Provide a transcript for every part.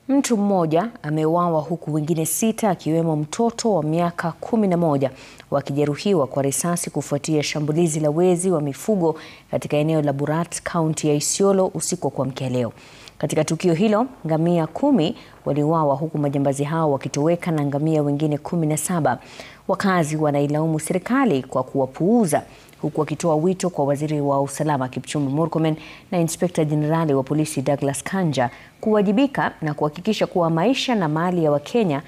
Mtu mmoja ameuawa huku wengine 6 akiwemo mtoto wa miaka 11 wakijeruhiwa kwa risasi kufuatia shambulizi la wezi wa mifugo katika eneo la Burat, kaunti ya Isiolo usiku wa kuamkia leo. Katika tukio hilo, ngamia 10 waliuawa huku majambazi hao wakitoweka na ngamia wengine 17. Wakazi wanailaumu serikali kwa kuwapuuza, huku wakitoa wito kwa waziri wa usalama Kipchumba Murkomen na inspekta jenerali wa polisi Douglas Kanja kuwajibika na kuhakikisha kuwa maisha na mali ya Wakenya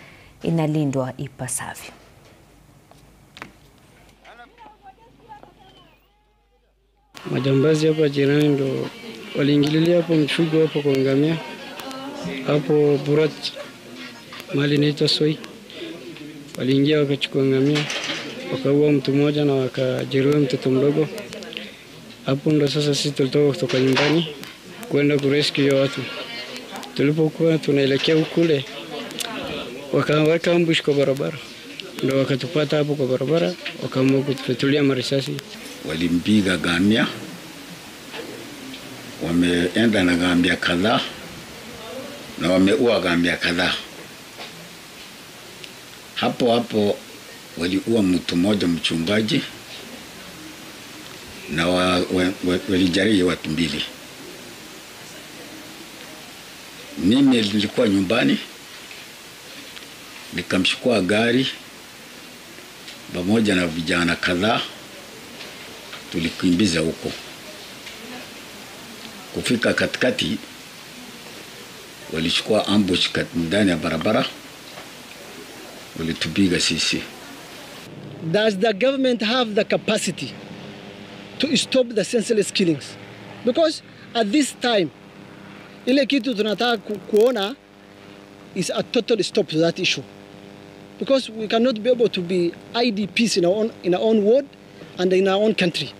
inalindwa ipasavyo. Majambazi hapa jirani ndo waliingililia hapo mifugo hapo kwa ngamia hapo Burat, mali inaitwa Soi. Waliingia wakachukua ngamia, wakaua mtu mmoja na wakajeruhi mtoto mdogo. Hapo ndo sasa sisi tulitoka kutoka nyumbani kwenda kurescue watu. Tulipokuwa tunaelekea kule, wakaweka ambush kwa barabara, ndo wakatupata hapo kwa barabara, wakaamua kutufuatilia marisasi. Walimpiga ngamia, wameenda na ngamia kadhaa na wameua ngamia kadhaa. Hapo waliua mtu mmoja mchungaji na walijeruhi watu 2. Mimi nilikuwa nyumbani, nikamchukua gari pamoja na vijana kadhaa, tulikimbiza huko. Kufika katikati, walichukua ambush ndani ya barabara, walitupiga sisi. Does the government have the capacity to stop the senseless killings? Because at this time, ile kitu tunataka kuona is a total stop to that issue. Because we cannot be able to be IDPs in our own ward and in our own country.